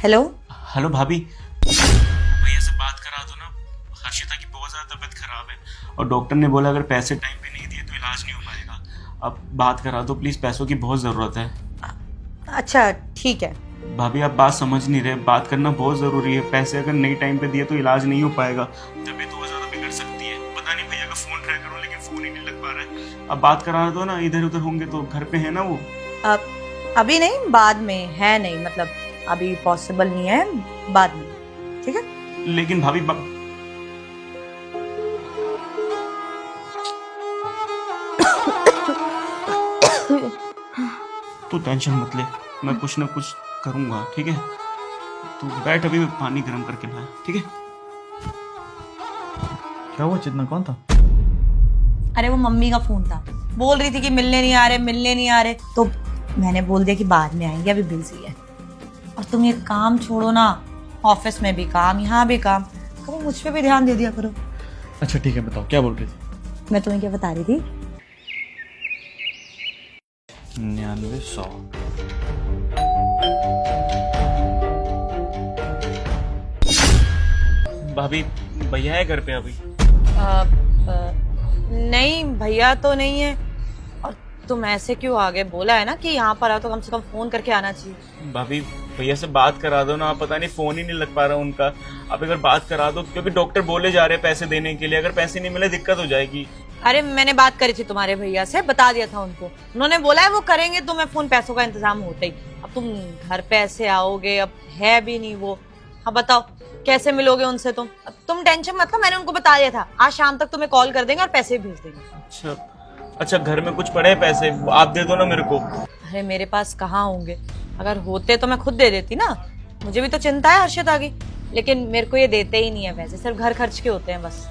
Hello. Hello भाभी, भैया से बात करा दो ना। हर्षिता की बहुत ज़्यादा तबीयत खराब है और डॉक्टर ने बोला अगर पैसे टाइम पे नहीं दिए तो इलाज नहीं हो पाएगा। अब बात करा दो प्लीज़, पैसों की बहुत ज़रूरत है। अच्छा ठीक है। भाभी आप बात समझ नहीं रहे, बात करना बहुत ज़रूरी है। पैसे अगर नहीं टाइम पे दिए तो इलाज नहीं हो पाएगा, तबीयत बहुत ज़्यादा बिगड़ सकती है। पता नहीं भैया का फ़ोन ट्राई करो लेकिन फ़ोन ही नहीं लग पा रहा है। अब बात करा दो ना, इधर उधर होंगे तो घर पे है ना वो। अभी नहीं, बाद में है नहीं, मतलब अभी पॉसिबल नहीं है, बाद में। ठीक है। लेकिन भाभी तू टेंशन मत ले, मैं कुछ ना कुछ करूंगा, ठीक है। तू बैठ, अभी मैं पानी गर्म करके लाया, ठीक है। क्या हुआ चेतना, कौन था? अरे वो मम्मी का फोन था, बोल रही थी कि मिलने नहीं आ रहे, तो मैंने बोल दिया कि बाद में आएंगे, अभी बिजी है। और तुम ये काम छोड़ो ना, ऑफिस में भी काम, यहाँ भी काम, कभी मुझ पे भी ध्यान दे दिया करो। अच्छा ठीक है, बताओ क्या बोल रही थी? मैं तुम्हें क्या बता रही थी? 9900। भाभी भैया है घर पे अभी? नहीं, भैया तो नहीं है। और तुम ऐसे क्यों आ गए? बोला है ना कि यहाँ पर आओ तो कम से कम फोन करके आना चाहिए। भाभी भैया से बात करा दो ना, पता नहीं फोन ही नहीं लग पा रहा उनका। आप अगर बात करा दो, क्योंकि डॉक्टर बोले जा रहे हैं पैसे देने के लिए, अगर पैसे नहीं मिले दिक्कत हो जाएगी। अरे मैंने बात करी थी तुम्हारे भैया से, बता दिया था उनको, उन्होंने बोला है वो करेंगे, तो मैं फोन पैसों का इंतजाम होता ही। अब तुम घर पे ऐसे आओगे, अब है भी नहीं वो। हाँ बताओ कैसे मिलोगे उनसे तुम? अब तुम टेंशन मत लो, मैंने उनको बता दिया था, आज शाम तक तुम्हें कॉल कर देंगे और पैसे भी भेज देंगे। अच्छा घर में कुछ पड़े हैं पैसे, आप दे दो ना मेरे को। अरे मेरे पास कहाँ होंगे, अगर होते तो मैं खुद दे देती ना। मुझे भी तो चिंता है हर्षिता की, लेकिन मेरे को ये देते ही नहीं है पैसे, सिर्फ घर खर्च के होते हैं बस।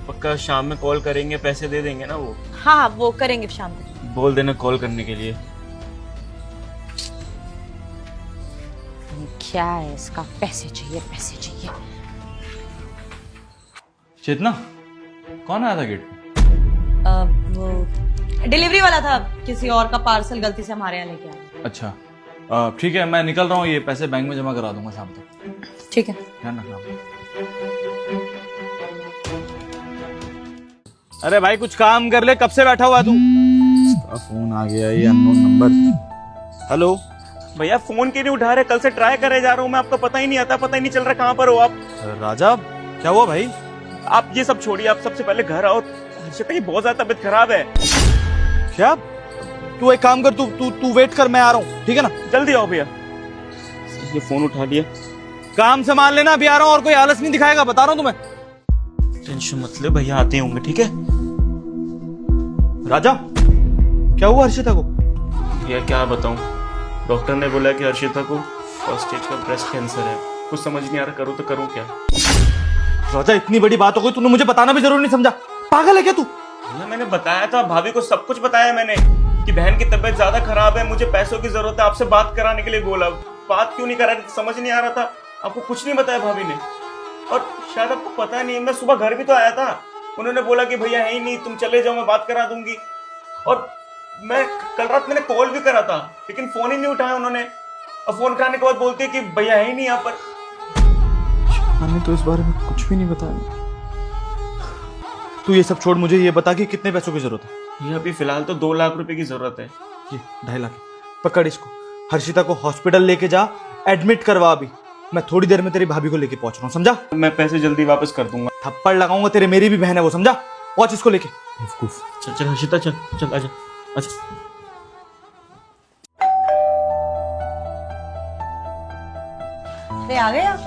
पक्का शाम में कॉल करेंगे, पैसे दे देंगे ना वो? हाँ वो करेंगे शाम को। बोल देना कॉल करने के लिए। क्या है इसका, पैसे चाहिए पैसे चाहिए। चेतना, कौन आया था गेट पे? वो डिलीवरी वाला था, किसी और का पार्सल गलती से हमारे यहाँ लेके आया। अच्छा ठीक है, मैं निकल रहा हूँ, ये पैसे बैंक में जमा करा दूंगा शाम तक। ठीक है। ध्यान रखना। अरे भाई कुछ काम कर ले, कब से बैठा हुआ तू? फोन आ गया, ये अननोन नंबर। हेलो भैया फोन क्यों नहीं उठा रहे? कल से ट्राई करे जा रहा हूँ मैं, आपको पता ही नहीं आता, पता ही नहीं चल रहा कहाँ पर हो आप। राजा, क्या हुआ भाई? आप ये सब छोड़िए, आप सबसे पहले घर आओ। हर्षिता की बहुत ज्यादा तबीयत खराब है। क्या? तू एक काम कर, तू तू तू वेट कर, मैं आ रहा हूँ, ठीक है ना? जल्दी आओ भैया। ये फोन उठा लिया। काम संभाल लेना, अभी आ रहा हूँ, और कोई आलस नहीं दिखाएगा, बता रहा हूँ तुम्हें। टेंशन मत ले, भैया आते होंगे, ठीक है। राजा, क्या हुआ हर्षिता को? भैया क्या बताऊं, डॉक्टर ने बोला कि हर्षिता को फर्स्ट स्टेज का ब्रेस्ट कैंसर है। कुछ समझ नहीं आ रहा, करूँ तो करूँ क्या। राजा, इतनी बड़ी बात हो गई, तूने मुझे बताना भी जरूरी नहीं समझा? पागल है क्या तू? भैया मैंने बताया था, भाभी को सब कुछ बताया मैंने कि बहन की तबीयत ज्यादा खराब है, मुझे पैसों की जरूरत है, आपसे बात कराने के लिए बोला। बात क्यों नहीं करा रहे, समझ नहीं आ रहा था। आपको कुछ नहीं बताया भाभी ने, और शायद आपको पता नहीं है, मैं सुबह घर भी तो आया था, उन्होंने बोला कि भैया है ही नहीं, तुम चले जाओ, मैं बात करा दूंगी। और मैं कल रात मैंने कॉल भी करा था, लेकिन फोन ही नहीं उठाया उन्होंने। और फोन उठाने के बाद बोलते कि भैया है ही नहीं यहाँ पर। मैंने तो इस बारे में कुछ भी नहीं बताया। तू ये सब छोड़, मुझे ये बता कि कितने पैसों की जरूरत है? ये अभी फिलहाल तो 2 लाख रुपए की जरूरत है। ये 2.5 लाख। पकड़ इसको, हर्षिता को हॉस्पिटल लेके जा, एडमिट करवा अभी। मैं थोड़ी देर में तेरी भाभी को लेके पहुंच रहा हूँ, समझा? मैं पैसे जल्दी वापस कर दूंगा। थप्पड़ लगाऊंगा तेरे, मेरी भी बहन है वो, समझा? पहुंच इसको लेके। चल चल हर्षिता, चल चल आजा अच्छा। अरे आ गए आप?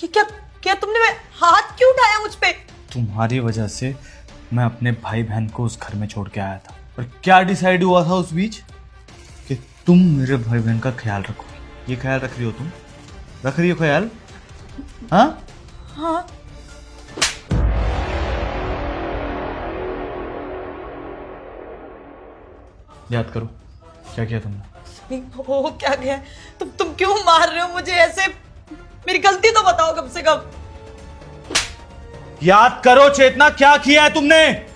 ये क्या क्या तुमने हाथ क्यों उठाया मुझ पे? तुम्हारी वजह से मैं अपने भाई बहन को उस घर में छोड़ के आया था, और क्या डिसाइड हुआ था उस बीच कि तुम मेरे भाई बहन का ख्याल रखोगी। ये ख्याल रख रही हो तुम? रख रही हो ख्याल? हाँ हाँ। याद करो क्या किया तुमने। हो क्या गया? तुम क्यों मार रहे हो मुझे ऐसे? मेरी गलती तो बताओ कम से कम। याद करो चेतना, क्या किया है तुमने?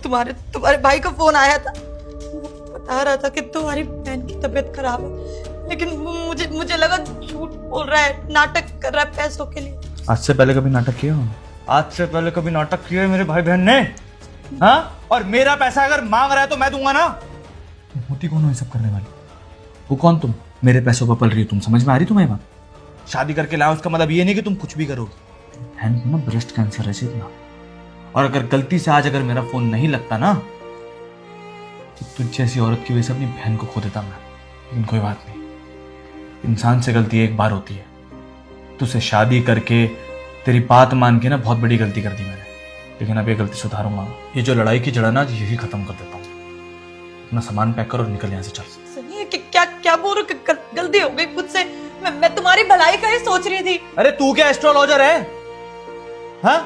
तुम्हारे भाई का फोन आया था, वो बता रहा था कि तुम्हारी बहन की तबीयत खराब है, लेकिन मुझे लगा झूठ बोल रहा है, नाटक कर रहा है पैसों के लिए। आज से पहले कभी नाटक किया? आज से पहले कभी नाटक किया है मेरे भाई बहन ने? हाँ? और मेरा पैसा अगर मांग रहा है तो मैं दूंगा ना। तुम होती कौन हो ये सब करने वाली? वो कौन तुम? मेरे पैसों पर पल रही हो तुम, समझ में आ रही तुम्हें बात? शादी करके लाओ उसका मतलब ये नहीं कि तुम कुछ भी करोगे। बहन को ना ब्रेस्ट कैंसर है सीधना, और अगर गलती से आज अगर मेरा फोन नहीं लगता ना तो तुझ जैसी औरत की वजह से अपनी बहन को खो देता मैं। लेकिन कोई बात नहीं, इंसान से गलती एक बार होती है। तुझसे शादी करके तेरी बात मान के ना बहुत बड़ी गलती कर दी मैंने, लेकिन अब ये गलती सुधारूंगा। ये जो लड़ाई की जड़ा ना यही खत्म कर देता हूँ। अपना सामान पैक कर और निकल यहाँ से, चल। सही है कि क्या बोल रहे हो? गलती हो गई मुझसे, मैं तुम्हारी भलाई का ही सोच रही थी। अरे तू क्या एस्ट्रोलॉजर है? हाँ?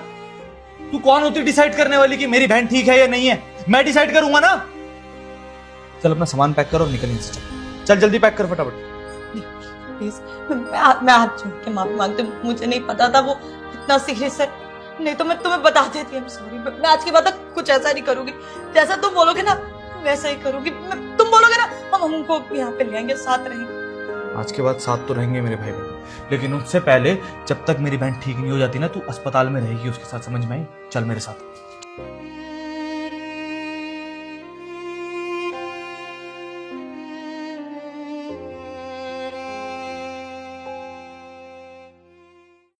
तू कौन होती डिसाइड करने वाली कि मेरी बहन ठीक है या नहीं है? मैं डिसाइड करूंगा ना। चल अपना सामान पैक कर और निकल यहाँ से, चल। चल जल्दी पैक कर फटाफट। प्लीज, मैं हाथ जोड़ के माफी मांगती हूँ, मुझे नहीं पता था वो इतना सीरियस है, नहीं तो मैं तुम्हें बता देती। I'm sorry, मैं आज के बाद तक कुछ ऐसा नहीं करूंगी। जैसा तुम बोलोगे ना वैसा ही करूंगी। तुम बोलोगे ना हम हमको यहाँ पे ले आएंगे, साथ रहेंगे। आज के बाद साथ तो रहेंगे मेरे भाई बहन, लेकिन उससे पहले जब तक मेरी बहन ठीक नहीं हो जाती ना, तू अस्पताल में रहेगी उसके साथ, समझ में आई? चल मेरे साथ।